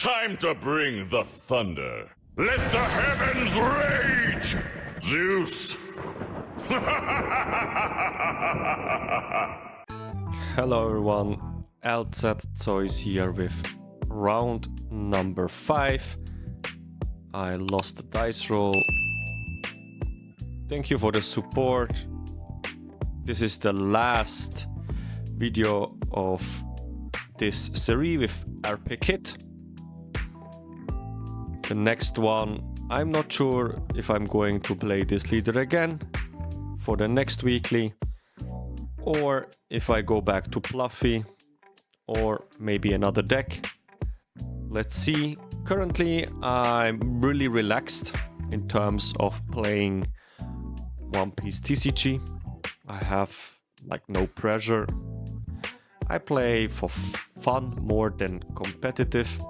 Time to bring the thunder. Let the heavens rage! Zeus! Hello everyone, LZ Toys here with round number 5. I lost the dice roll. Thank you for the support. This is the last video of this series with RP Kit. The next one, I'm not sure if I'm going to play this leader again for the next weekly, or if I go back to Fluffy, or maybe another deck. Let's see. Currently, I'm really relaxed in terms of playing OPTCG. I have like no pressure. I play for fun more than competitive.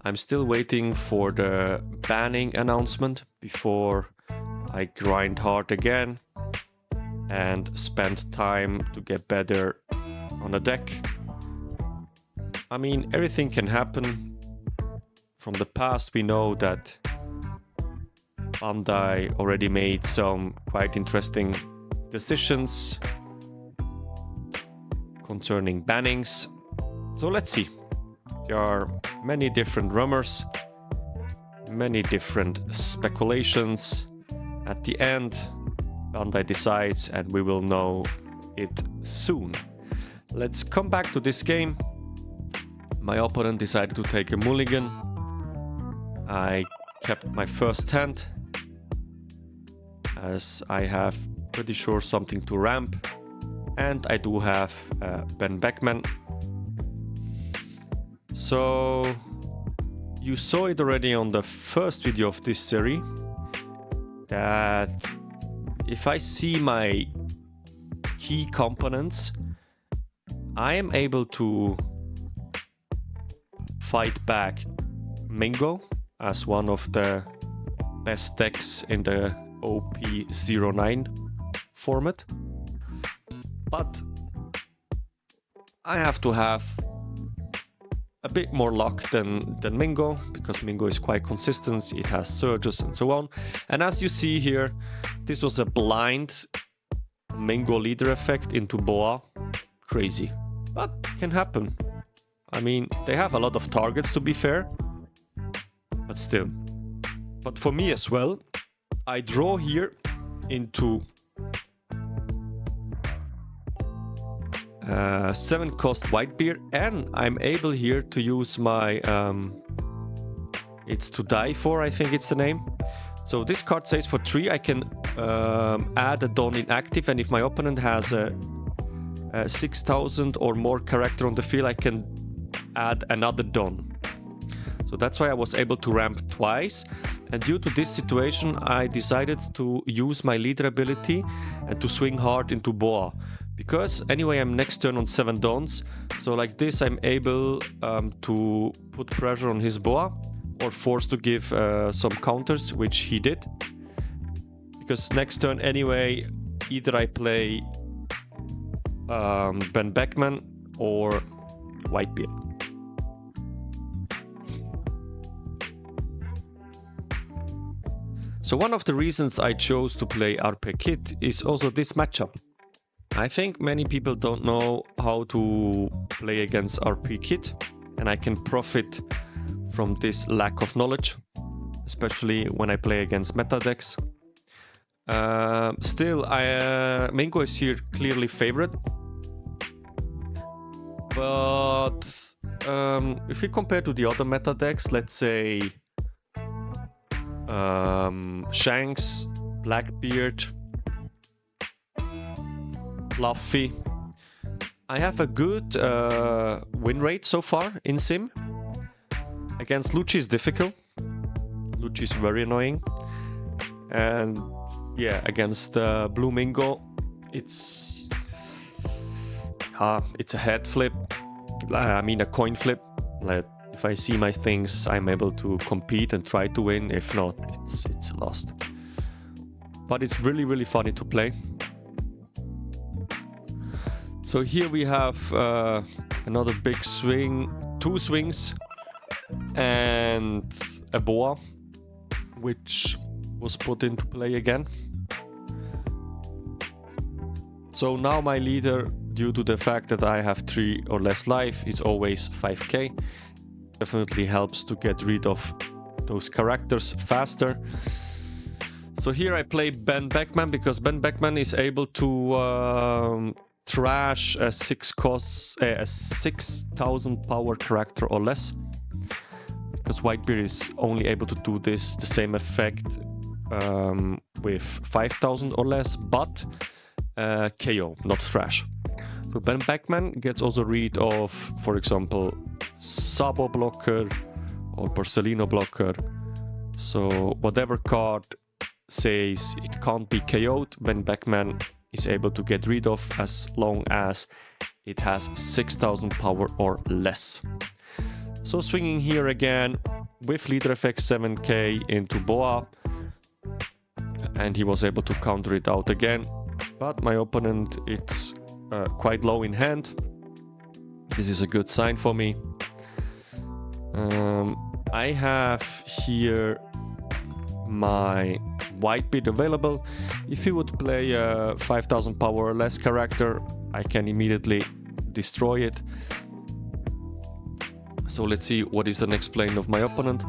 I'm still waiting for the banning announcement before I grind hard again and spend time to get better on a deck. I mean, everything can happen. From the past, we know that Bandai already made some quite interesting decisions concerning bannings. So let's see. There are many different rumors, many different speculations. At the end, Bandai decides and we will know it soon. Let's come back to this game. My opponent decided to take a mulligan. I kept my first hand, as I have pretty sure something to ramp, and I do have Ben Beckman. So you saw it already on the first video of this series, that if I see my key components, I am able to fight back Mingo as one of the best decks in the OP09 format. But I have to have a bit more luck than Mingo, because Mingo is quite consistent, it has surges and so on. And as you see here, this was a blind Mingo leader effect into Boa. Crazy, but can happen. I mean, they have a lot of targets, to be fair, but still. But for me as well, I draw here into 7 cost Whitebeard, and I'm able here to use my it's to die for, I think it's the name. So this card says for 3 I can add a Dawn inactive, and if my opponent has a 6,000 or more character on the field, I can add another Dawn. So that's why I was able to ramp twice. And due to this situation, I decided to use my leader ability and to swing hard into Boa. Because anyway, I'm next turn on 7 Dawns. So like this, I'm able to put pressure on his Boa, or forced to give some counters, which he did. Because next turn anyway, either I play Ben Beckman or Whitebeard. So one of the reasons I chose to play RP Kit is also this matchup. I think many people don't know how to play against RP Kit, and I can profit from this lack of knowledge, especially when I play against meta decks. Still, Mingo is here clearly favored. But if we compare to the other meta decks, let's say Shanks, Blackbeard, Fluffy, I have a good win rate so far in Sim. Against Lucci is difficult. Lucci is very annoying. And yeah, against Blue Mingo, it's a head flip. I mean a coin flip. Like, if I see my things, I'm able to compete and try to win. If not, it's lost. But it's really, really funny to play. So here we have another big swing, 2 swings. and a boa, which was put into play again. So now my leader, due to the fact that I have 3 or less life, is always 5k. Definitely helps to get rid of those characters faster. So here I play Ben Beckman because Ben Beckman is able to trash a 6,000 power character or less. Because Whitebeard is only able to do this, the same effect with 5,000 or less, but KO, not trash. So Ben Beckman gets also rid of, for example, Sabo blocker or Porcelino blocker. So whatever card says it can't be KO'd, Ben Beckman is able to get rid of as long as it has 6,000 power or less. So swinging here again with leader effect 7k into Boa, and he was able to counter it out again, but my opponent, it's quite low in hand. This is a good sign for me. I have here my Whitebeard available. If he would play a 5,000 power or less character, I can immediately destroy it. So let's see what is the next plane of my opponent.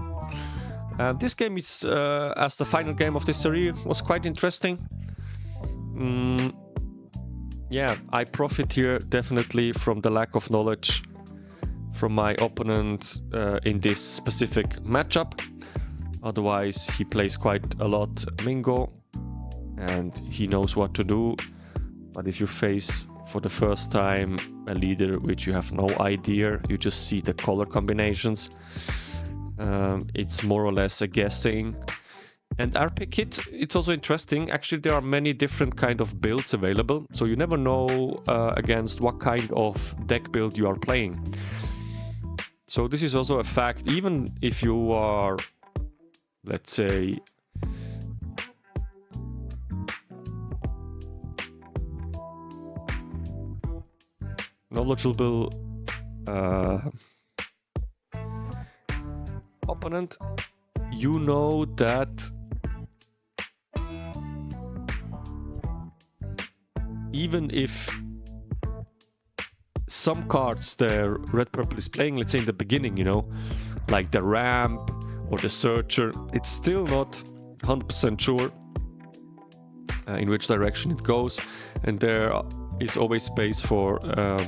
This game is, as the final game of this series, was quite interesting. Yeah, I profit here definitely from the lack of knowledge from my opponent in this specific matchup. Otherwise, he plays quite a lot Mingo and he knows what to do. But if you face for the first time a leader which you have no idea, you just see the color combinations, it's more or less a guessing. And RP kit, it's also interesting. Actually, there are many different kind of builds available, so you never know against what kind of deck build you are playing. So this is also a fact, even if you are, let's say, knowledgeable opponent, you know that even if some cards the red purple is playing, let's say in the beginning, you know, like the ramp or the searcher, it's still not 100% sure in which direction it goes, and there is always space for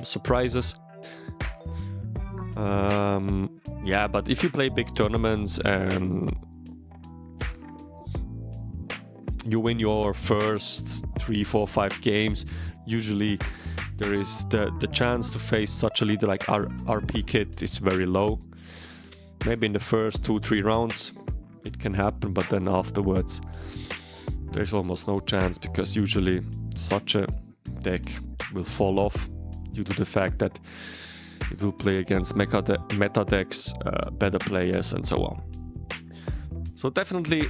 surprises. Yeah, but if you play big tournaments and you win your first 3, 4, 5 games, usually there is the chance to face such a leader like RP Kit is very low. Maybe in the first 2, 3 rounds it can happen, but then afterwards there's almost no chance, because usually such a deck will fall off due to the fact that it will play against meta decks, better players, and so on. So definitely,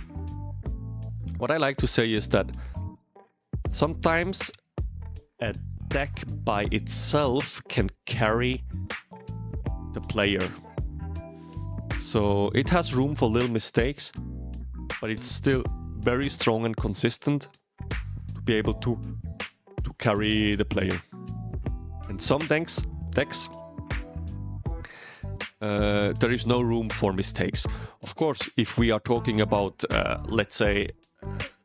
what I like to say is that sometimes a deck by itself can carry the player. So it has room for little mistakes, but it's still very strong and consistent to be able to carry the player. And some decks, there is no room for mistakes. Of course, if we are talking about, let's say,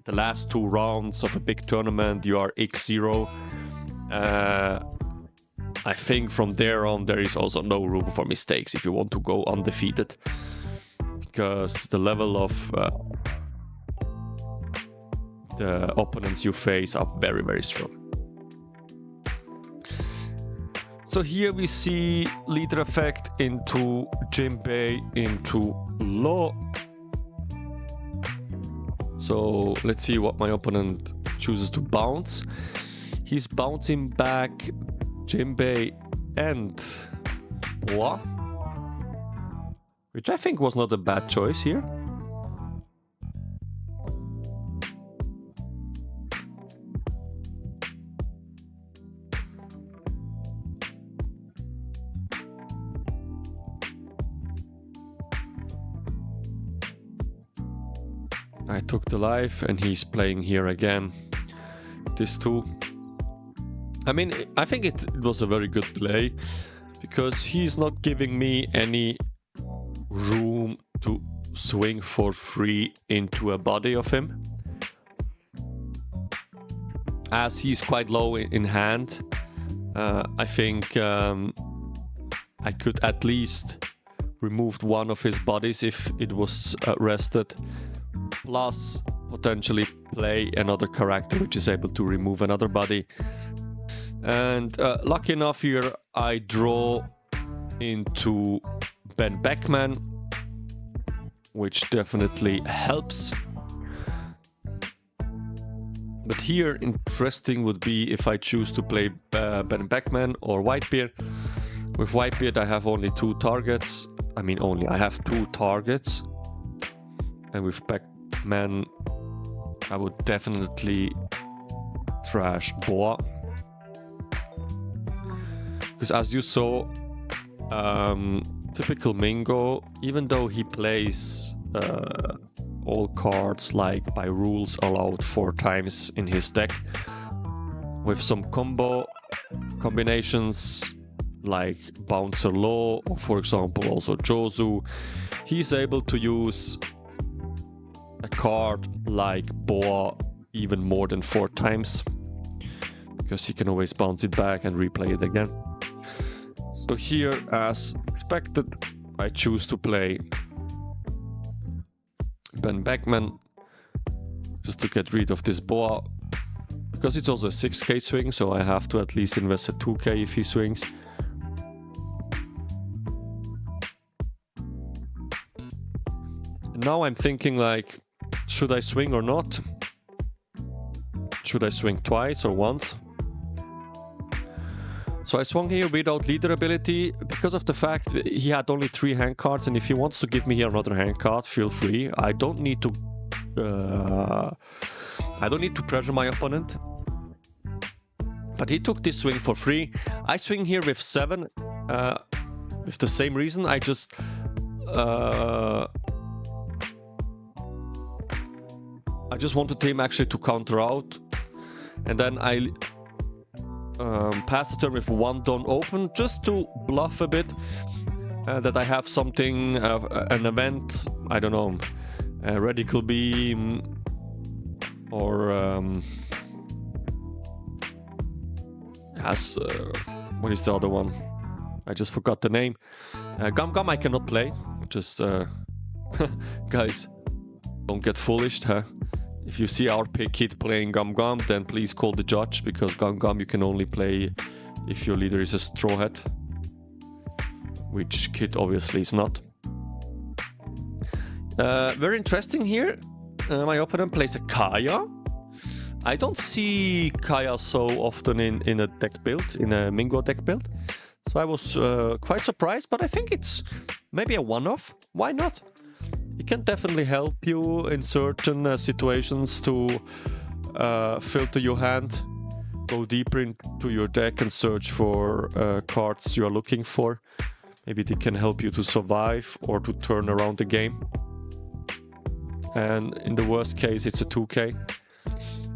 the last 2 rounds of a big tournament, you are X0, I think from there on there is also no room for mistakes if you want to go undefeated, because the level of the opponents you face are very, very strong. So here we see leader effect into GGB into Law. So let's see what my opponent chooses to bounce. He's bouncing back GGB and Boa, which I think was not a bad choice here. I took the life and he's playing here again. This too. I mean, I think it was a very good play because he's not giving me any room to swing for free into a body of him. As he's quite low in hand, I think I could at least remove one of his bodies if it was rested, plus potentially play another character which is able to remove another body. And lucky enough here I draw into Ben Beckman, which definitely helps. But here interesting would be if I choose to play Ben Beckman or Whitebeard. With Whitebeard I have only 2 targets. I mean only, I have 2 targets. And with Beckman I would definitely trash Boa. Because as you saw, typical Mingo, even though he plays all cards like by rules allowed 4 times in his deck, with some combinations like Bouncer Low, or for example also Jozu, he's able to use a card like Boa even more than 4 times, because he can always bounce it back and replay it again. So here, as expected, I choose to play Ben Beckman just to get rid of this Boa, because it's also a 6k swing, so I have to at least invest a 2k if he swings. Now I'm thinking like, should I swing or not? Should I swing twice or once? So I swung here without leader ability because of the fact he had only 3 hand cards, and if he wants to give me here another hand card, feel free. I don't need to pressure my opponent. But he took this swing for free. I swing here with 7 with the same reason. I just wanted him actually to counter out, and then I pass the turn with 1 don't open, just to bluff a bit that I have something, an event, I don't know, a radical beam, or what is the other one? I just forgot the name. Gum Gum I cannot play, just guys, don't get foolish, huh? If you see our kid playing Gum Gum, then please call the judge, because Gum Gum you can only play if your leader is a straw hat, which Kid obviously is not. Very interesting here. My opponent plays a Kaya. I don't see Kaya so often in a deck build, in a Mingo deck build. So I was quite surprised, but I think it's maybe a one-off. Why not? It can definitely help you in certain situations to filter your hand, go deeper into your deck and search for cards you are looking for. Maybe they can help you to survive or to turn around the game. And in the worst case, it's a 2k,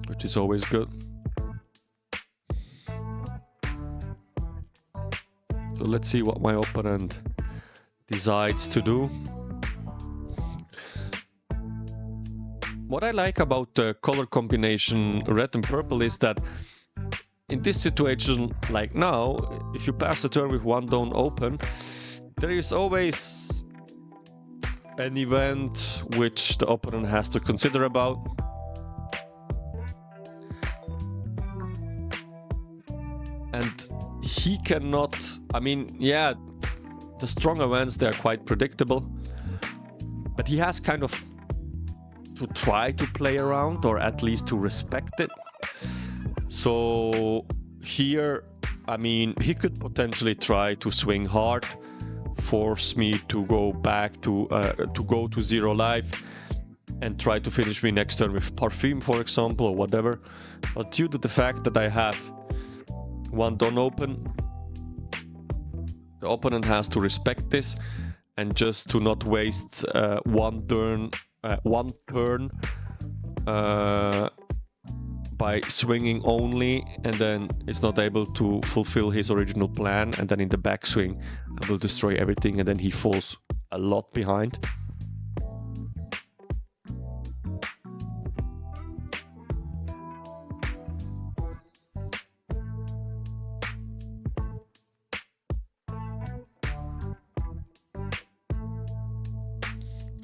which is always good. So let's see what my opponent decides to do. What I like about the color combination red and purple is that in this situation, like now, if you pass the turn with 1 don't open, there is always an event which the opponent has to consider about. And he cannot, I mean, yeah, the strong events, they are quite predictable, but he has kind of to try to play around, or at least to respect it. So here, I mean, he could potentially try to swing hard, force me to go back to go to 0 life, and try to finish me next turn with Parfum, for example, or whatever. But due to the fact that I have 1 don't open, the opponent has to respect this, and just to not waste 1 turn one turn by swinging only, and then is not able to fulfill his original plan, and then in the backswing I will destroy everything, and then he falls a lot behind.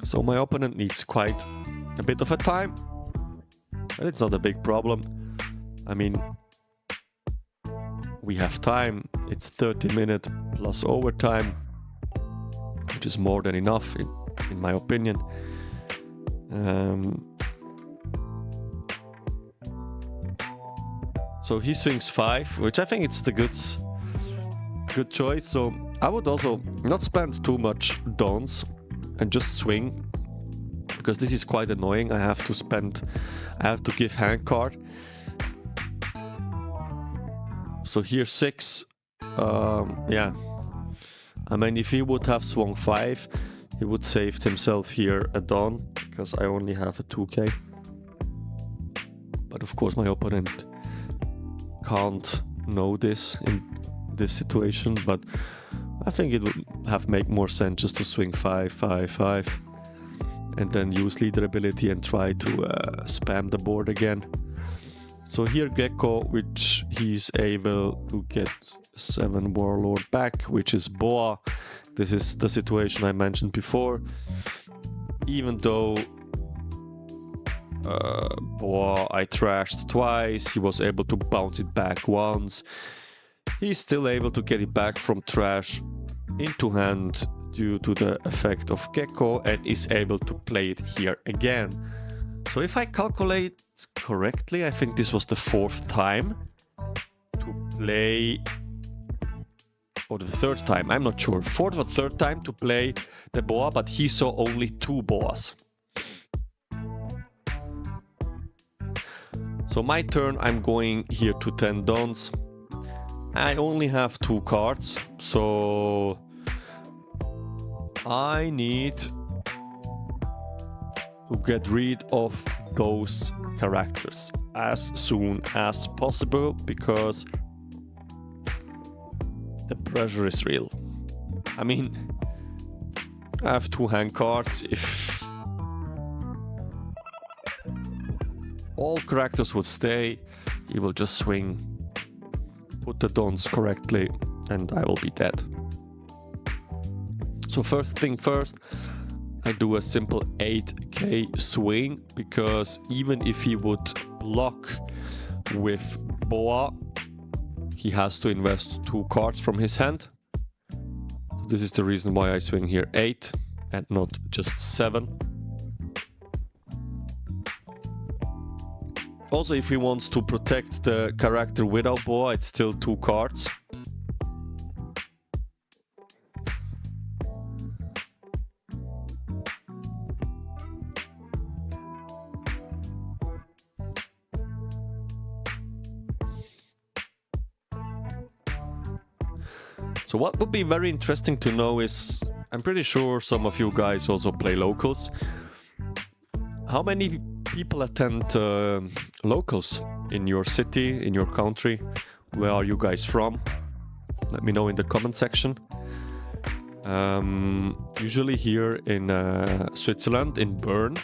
So my opponent needs quite a bit of a time, but it's not a big problem. I mean, we have time. It's 30 minutes plus overtime, which is more than enough in my opinion. So he swings 5, which I think it's the good choice. So I would also not spend too much dons and just swing, because this is quite annoying. I have to give hand card. So here 6, yeah. I mean, if he would have swung 5, he would saved himself here a don, because I only have a 2k. But of course my opponent can't know this in this situation, but I think it would have made more sense just to swing 5, 5, 5, and then use leader ability and try to spam the board again. So here Gecko, which he's able to get 7 Warlord back, which is Boa. This is the situation I mentioned before. Even though Boa I trashed twice, he was able to bounce it back once. He's still able to get it back from trash into hand due to the effect of Gecko, and is able to play it here again. So if I calculate correctly, I think this was the 4th time to play, or the 3rd time, I'm not sure, 4th or 3rd time to play the Boa, but he saw only 2 Boas. So my turn, I'm going here to 10 dons. I only have 2 cards, so I need to get rid of those characters as soon as possible, because the pressure is real. I mean, I have 2 hand cards. If all characters would stay, he will just swing, put the dons correctly, and I will be dead. So first thing first, I do a simple 8k swing, because even if he would block with Boa, he has to invest 2 cards from his hand. So this is the reason why I swing here 8 and not just 7. Also, if he wants to protect the character without Boa, it's still 2 cards. So what would be very interesting to know is, I'm pretty sure some of you guys also play locals. How many people attend locals in your city, in your country? Where are you guys from? Let me know in the comment section. Usually here in Switzerland, in Bern,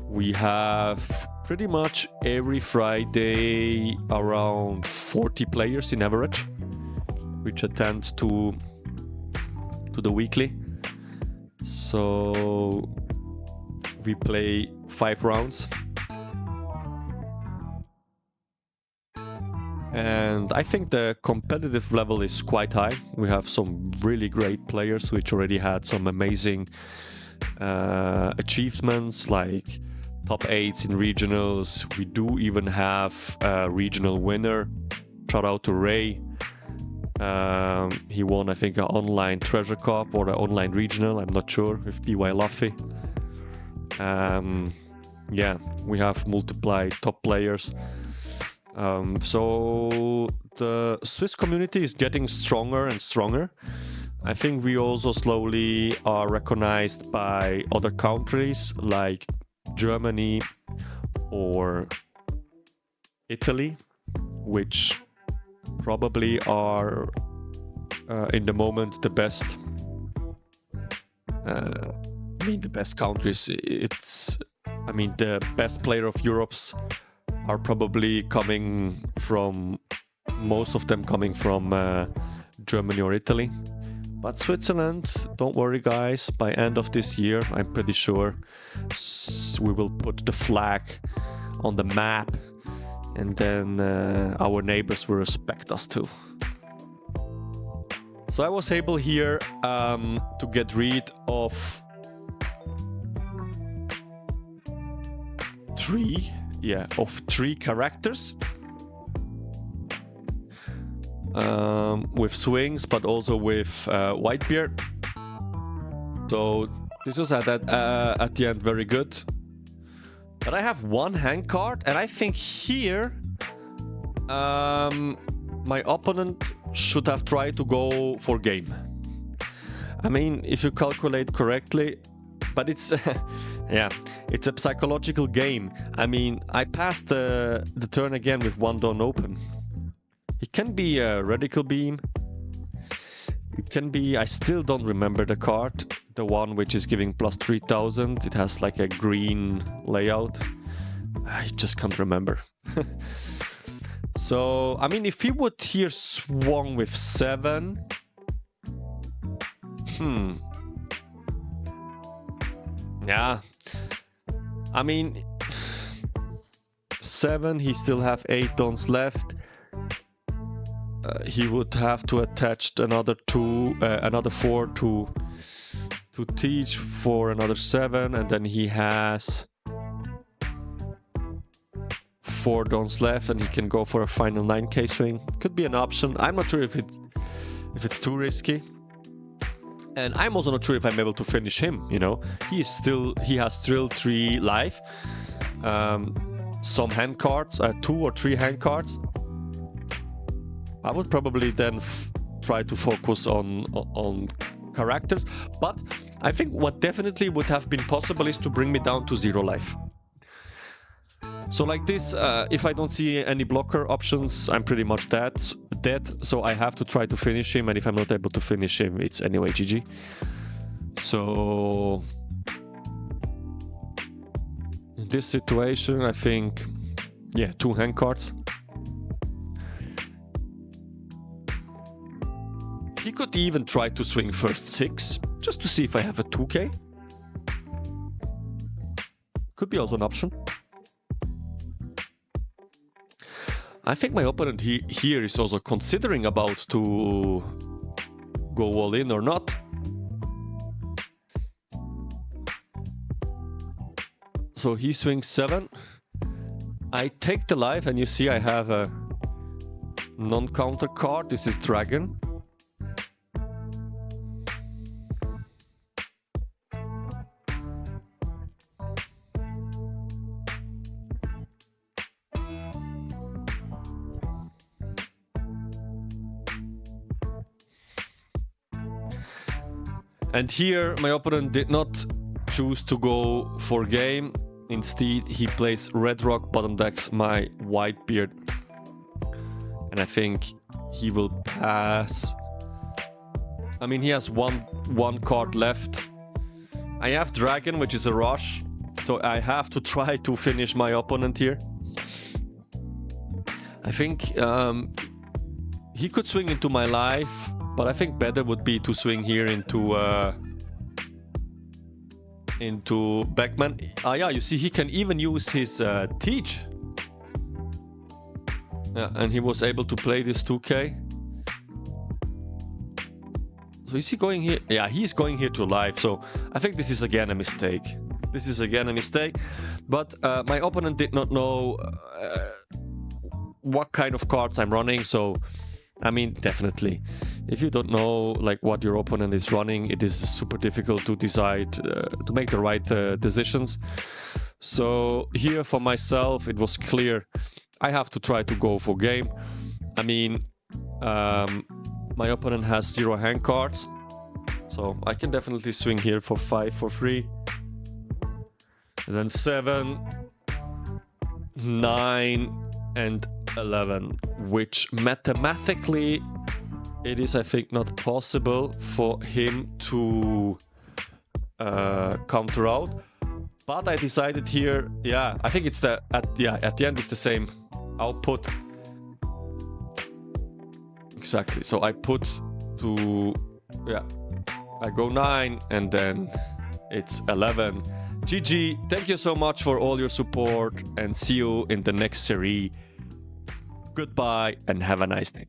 we have pretty much every Friday around 40 players in average, which attend to the weekly. So we play 5 rounds. And I think the competitive level is quite high. We have some really great players which already had some amazing achievements, like top 8s in regionals. We do even have a regional winner. Shout out to Ray. He won, I think, an online treasure cup or an online regional, I'm not sure, with BY Luffy. Yeah, we have multiple top players. So the Swiss community is getting stronger and stronger. I think we also slowly are recognized by other countries like Germany or Italy, which probably are in the moment the best. I mean, the best countries. I mean, the best player of Europe's are probably coming from, most of them coming from Germany or Italy. But Switzerland, don't worry guys, by end of this year, I'm pretty sure we will put the flag on the map, and then our neighbors will respect us too. So I was able here to get rid of three characters. With swings, but also with Whitebeard. So this was at the end very good. But I have one hand card, and I think here my opponent should have tried to go for game. I mean, if you calculate correctly, but it's yeah, it's a psychological game. I mean, I passed the turn again with one Dawn open. It can be a Radical Beam. It can be, I still don't remember the card. The one which is giving plus 3000. It has like a green layout. I just can't remember. So, I mean, if he would here swung with 7. Yeah. I mean, 7, he still have 8 Dawns left. He would have to attach another 4 to teach for another 7, and then he has 4 Dawns left, and he can go for a final 9k swing. Could be an option. I'm not sure if it's too risky, and I'm also not sure if I'm able to finish him. You know, he has still 3 life, some hand cards, 2 or 3 hand cards. I would probably then try to focus on characters, but I think what definitely would have been possible is to bring me down to 0 life. So like this, if I don't see any blocker options, I'm pretty much dead. So I have to try to finish him, and if I'm not able to finish him, it's anyway GG. So in this situation, I think, yeah, 2 hand cards. He could even try to swing first 6, just to see if I have a 2k. Could be also an option. I think my opponent here is also considering about to go all in or not. So he swings 7. I take the life, and you see I have a non-counter card. This is Dragon. And here my opponent did not choose to go for game. Instead, he plays Red Rock, bottom decks my Whitebeard. And I think he will pass. I mean, he has one card left. I have Dragon, which is a rush. So I have to try to finish my opponent here. I think he could swing into my life, but I think better would be to swing here into Backman. Yeah, you see, he can even use his teach. Yeah, and he was able to play this 2k. So is he going here? Yeah, he's going here to live. So I think this is again a mistake. This is again a mistake. But my opponent did not know what kind of cards I'm running. So, I mean, definitely, if you don't know like what your opponent is running, it is super difficult to decide, to make the right decisions. So here for myself, it was clear I have to try to go for game. I mean, my opponent has 0 hand cards. So I can definitely swing here for 5 for free. And then 7, 9, and 11, which mathematically it is, I think, not possible for him to counter out. But I decided here, yeah, I think it's at the end it's the same output. Exactly. So I put to, yeah, I go 9 and then it's 11. GG, thank you so much for all your support and see you in the next series. Goodbye and have a nice day.